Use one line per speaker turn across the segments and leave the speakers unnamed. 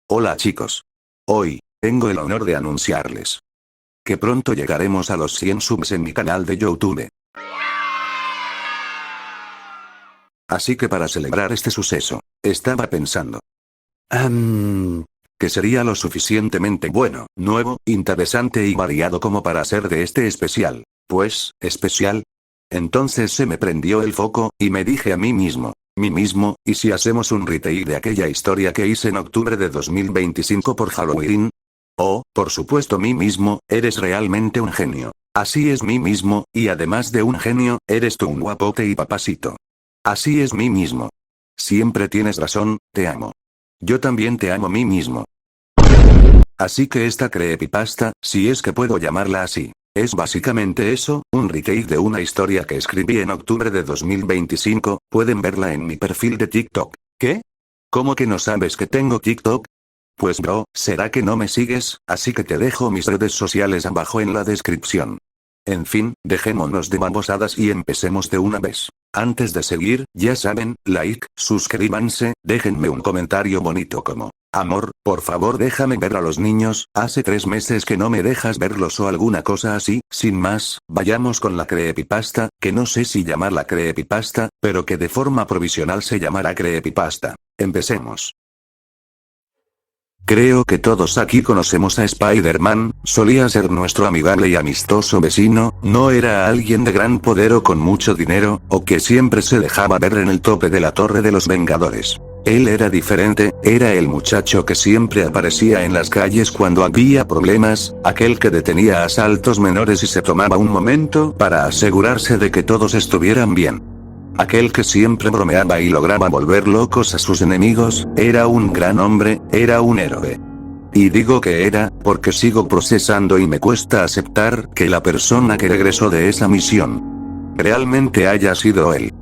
Hola chicos. Hoy, tengo el honor de anunciarles que pronto llegaremos a los 100 subs en mi canal de YouTube. Así que para celebrar este suceso, estaba pensando que sería lo suficientemente bueno, nuevo, interesante y variado como para hacer de este especial. Pues, especial. Entonces se me prendió el foco, y me dije a mí mismo, ¿y si hacemos un retake de aquella historia que hice en octubre de 2025 por Halloween? Oh, por supuesto mí mismo, eres realmente un genio. Así es mí mismo, y además de un genio, eres tú un guapote y papacito. Así es mí mismo. Siempre tienes razón, te amo. Yo también te amo mí mismo. Así que esta creepypasta, si es que puedo llamarla así, es básicamente eso, un retake de una historia que escribí en octubre de 2025, pueden verla en mi perfil de TikTok. ¿Qué? ¿Cómo que no sabes que tengo TikTok? Pues bro, ¿será que no me sigues? Así que te dejo mis redes sociales abajo en la descripción. En fin, dejémonos de babosadas y empecemos de una vez. Antes de seguir, ya saben, like, suscríbanse, déjenme un comentario bonito como: amor, por favor déjame ver a los niños, hace 3 meses que no me dejas verlos o alguna cosa así. Sin más, vayamos con la creepypasta, que no sé si llamarla creepypasta, pero que de forma provisional se llamará creepypasta. Empecemos. Creo que todos aquí conocemos a Spider-Man, solía ser nuestro amigable y amistoso vecino, no era alguien de gran poder o con mucho dinero, o que siempre se dejaba ver en el tope de la Torre de los Vengadores. Él era diferente, era el muchacho que siempre aparecía en las calles cuando había problemas, aquel que detenía asaltos menores y se tomaba un momento para asegurarse de que todos estuvieran bien. Aquel que siempre bromeaba y lograba volver locos a sus enemigos, era un gran hombre, era un héroe. Y digo que era, porque sigo procesando y me cuesta aceptar que la persona que regresó de esa misión realmente haya sido él.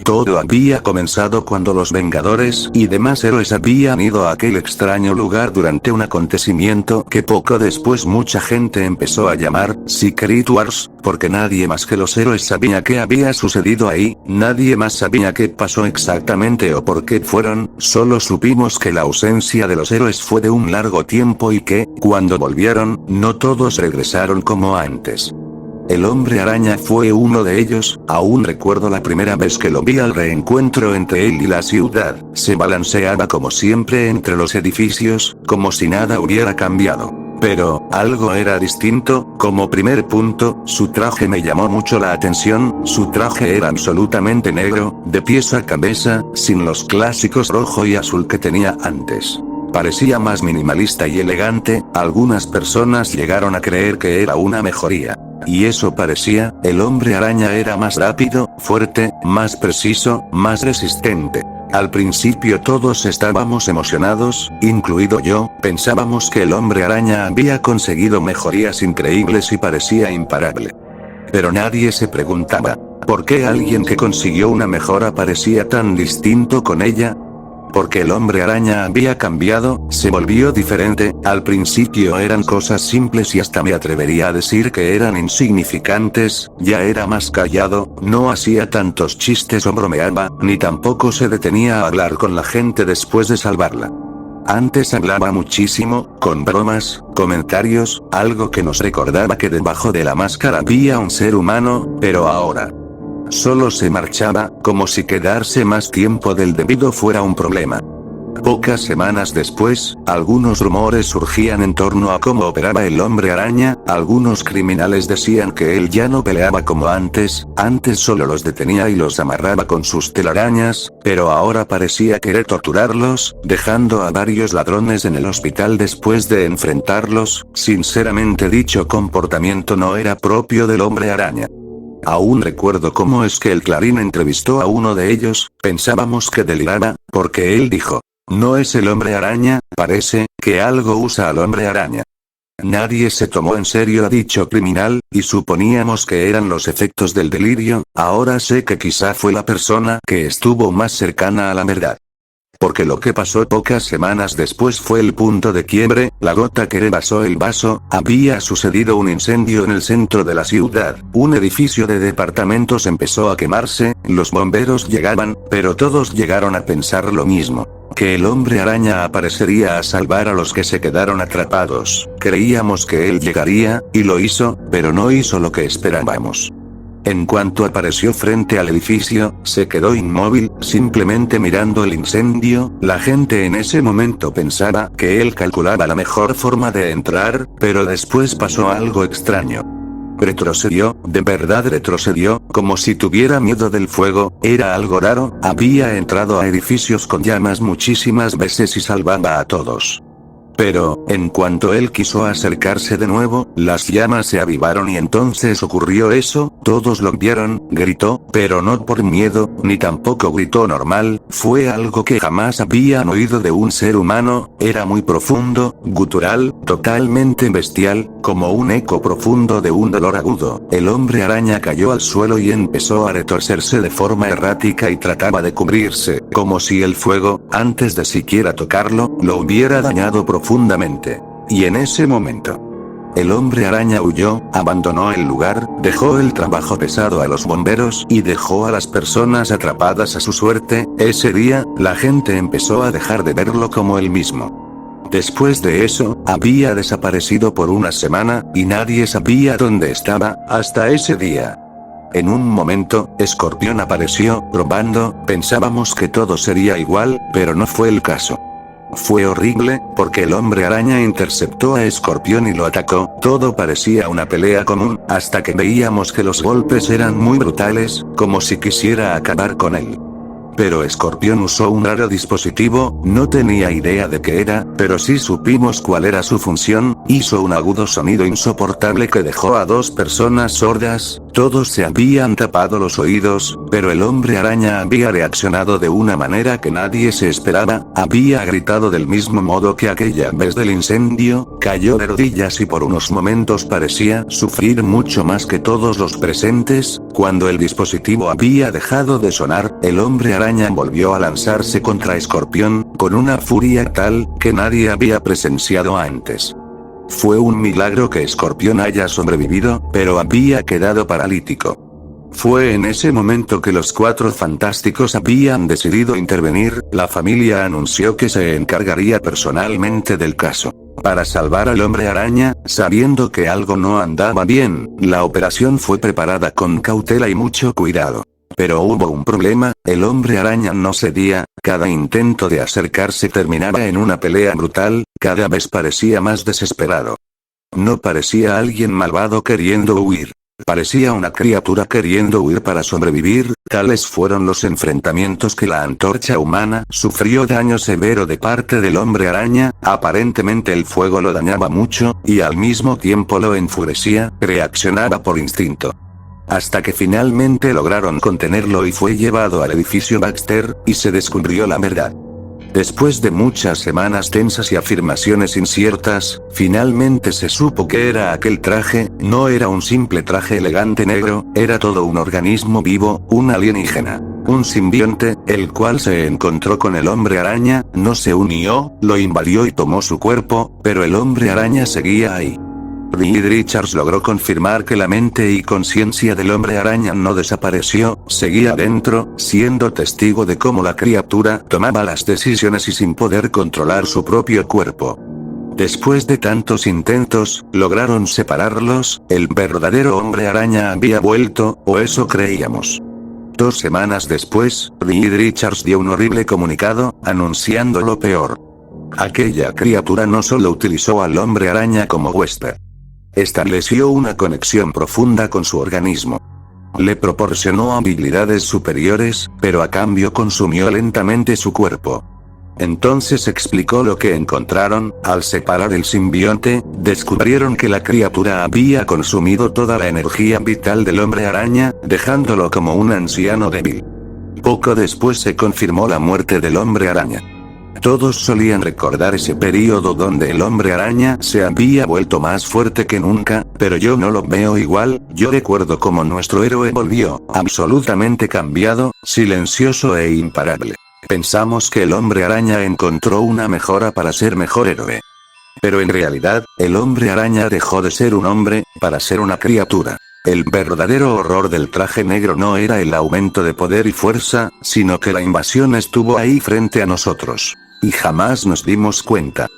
Todo había comenzado cuando los Vengadores y demás héroes habían ido a aquel extraño lugar durante un acontecimiento que poco después mucha gente empezó a llamar Secret Wars, porque nadie más que los héroes sabía qué había sucedido ahí, nadie más sabía qué pasó exactamente o por qué fueron, solo supimos que la ausencia de los héroes fue de un largo tiempo y que, cuando volvieron, no todos regresaron como antes. El Hombre Araña fue uno de ellos, aún recuerdo la primera vez que lo vi al reencuentro entre él y la ciudad, se balanceaba como siempre entre los edificios, como si nada hubiera cambiado. Pero, algo era distinto, como primer punto, su traje me llamó mucho la atención, su traje era absolutamente negro, de pies a cabeza, sin los clásicos rojo y azul que tenía antes. Parecía más minimalista y elegante, algunas personas llegaron a creer que era una mejoría. Y eso parecía, el Hombre Araña era más rápido, fuerte, más preciso, más resistente. Al principio todos estábamos emocionados, incluido yo, pensábamos que el Hombre Araña había conseguido mejorías increíbles y parecía imparable. Pero nadie se preguntaba, ¿por qué alguien que consiguió una mejora parecía tan distinto con ella? Porque el Hombre Araña había cambiado, se volvió diferente, al principio eran cosas simples y hasta me atrevería a decir que eran insignificantes, ya era más callado, no hacía tantos chistes o bromeaba, ni tampoco se detenía a hablar con la gente después de salvarla. Antes hablaba muchísimo, con bromas, comentarios, algo que nos recordaba que debajo de la máscara había un ser humano, pero ahora solo se marchaba, como si quedarse más tiempo del debido fuera un problema. Pocas semanas después, algunos rumores surgían en torno a cómo operaba el Hombre Araña, algunos criminales decían que él ya no peleaba como antes solo los detenía y los amarraba con sus telarañas, pero ahora parecía querer torturarlos, dejando a varios ladrones en el hospital después de enfrentarlos. Sinceramente dicho comportamiento no era propio del Hombre Araña. Aún recuerdo cómo es que el Clarín entrevistó a uno de ellos, pensábamos que deliraba, porque él dijo: no es el Hombre Araña, parece que algo usa al Hombre Araña. Nadie se tomó en serio a dicho criminal, y suponíamos que eran los efectos del delirio, ahora sé que quizá fue la persona que estuvo más cercana a la verdad. Porque lo que pasó pocas semanas después fue el punto de quiebre, la gota que rebasó el vaso. Había sucedido un incendio en el centro de la ciudad. Un edificio de departamentos empezó a quemarse, los bomberos llegaban, pero todos llegaron a pensar lo mismo. Que el hombre araña aparecería a salvar a los que se quedaron atrapados. Creíamos que él llegaría, y lo hizo, pero no hizo lo que esperábamos. En cuanto apareció frente al edificio, se quedó inmóvil, simplemente mirando el incendio. La gente en ese momento pensaba que él calculaba la mejor forma de entrar, pero después pasó algo extraño. Retrocedió, de verdad retrocedió, como si tuviera miedo del fuego. Era algo raro, había entrado a edificios con llamas muchísimas veces y salvaba a todos. Pero, en cuanto él quiso acercarse de nuevo, las llamas se avivaron y entonces ocurrió eso. Todos lo vieron, gritó, pero no por miedo, ni tampoco gritó normal, fue algo que jamás habían oído de un ser humano. Era muy profundo, gutural, totalmente bestial, como un eco profundo de un dolor agudo. El hombre araña cayó al suelo y empezó a retorcerse de forma errática y trataba de cubrirse, como si el fuego, antes de siquiera tocarlo, lo hubiera dañado profundamente. Y en ese momento, el hombre araña huyó, abandonó el lugar, dejó el trabajo pesado a los bomberos y dejó a las personas atrapadas a su suerte. Ese día, la gente empezó a dejar de verlo como el mismo. Después de eso, había desaparecido por una semana, y nadie sabía dónde estaba, hasta ese día. En un momento, Escorpión apareció, probando, pensábamos que todo sería igual, pero no fue el caso. Fue horrible, porque el hombre araña interceptó a Escorpión y lo atacó. Todo parecía una pelea común, hasta que veíamos que los golpes eran muy brutales, como si quisiera acabar con él. Pero Escorpión usó un raro dispositivo, no tenía idea de qué era, pero sí supimos cuál era su función. Hizo un agudo sonido insoportable que dejó a 2 personas sordas. Todos se habían tapado los oídos, pero el hombre araña había reaccionado de una manera que nadie se esperaba. Había gritado del mismo modo que aquella vez del incendio, cayó de rodillas y por unos momentos parecía sufrir mucho más que todos los presentes. Cuando el dispositivo había dejado de sonar, el hombre araña volvió a lanzarse contra Escorpión, con una furia tal que nadie había presenciado antes. Fue un milagro que Escorpión haya sobrevivido, pero había quedado paralítico. Fue en ese momento que los 4 fantásticos habían decidido intervenir. La familia anunció que se encargaría personalmente del caso. Para salvar al hombre araña, sabiendo que algo no andaba bien, la operación fue preparada con cautela y mucho cuidado. Pero hubo un problema, el hombre araña no cedía, cada intento de acercarse terminaba en una pelea brutal, cada vez parecía más desesperado. No parecía alguien malvado queriendo huir. Parecía una criatura queriendo huir para sobrevivir. Tales fueron los enfrentamientos que la antorcha humana sufrió daño severo de parte del hombre araña. Aparentemente el fuego lo dañaba mucho, y al mismo tiempo lo enfurecía, reaccionaba por instinto. Hasta que finalmente lograron contenerlo y fue llevado al edificio Baxter, y se descubrió la verdad. Después de muchas semanas tensas y afirmaciones inciertas, finalmente se supo que era aquel traje. No era un simple traje elegante negro, era todo un organismo vivo, un alienígena. Un simbionte, el cual se encontró con el hombre araña, no se unió, lo invadió y tomó su cuerpo, pero el hombre araña seguía ahí. Reed Richards logró confirmar que la mente y conciencia del hombre araña no desapareció, seguía dentro, siendo testigo de cómo la criatura tomaba las decisiones y sin poder controlar su propio cuerpo. Después de tantos intentos, lograron separarlos. El verdadero hombre araña había vuelto, o eso creíamos. 2 semanas después, Reed Richards dio un horrible comunicado, anunciando lo peor. Aquella criatura no solo utilizó al hombre araña como huésped. Estableció una conexión profunda con su organismo. Le proporcionó habilidades superiores, pero a cambio consumió lentamente su cuerpo. Entonces explicó lo que encontraron. Al separar el simbionte, descubrieron que la criatura había consumido toda la energía vital del hombre araña, dejándolo como un anciano débil. Poco después se confirmó la muerte del hombre araña. Todos solían recordar ese periodo donde el hombre araña se había vuelto más fuerte que nunca, pero yo no lo veo igual. Yo recuerdo cómo nuestro héroe volvió, absolutamente cambiado, silencioso e imparable. Pensamos que el hombre araña encontró una mejora para ser mejor héroe. Pero en realidad, el hombre araña dejó de ser un hombre, para ser una criatura. El verdadero horror del traje negro no era el aumento de poder y fuerza, sino que la invasión estuvo ahí frente a nosotros. Y jamás nos dimos cuenta.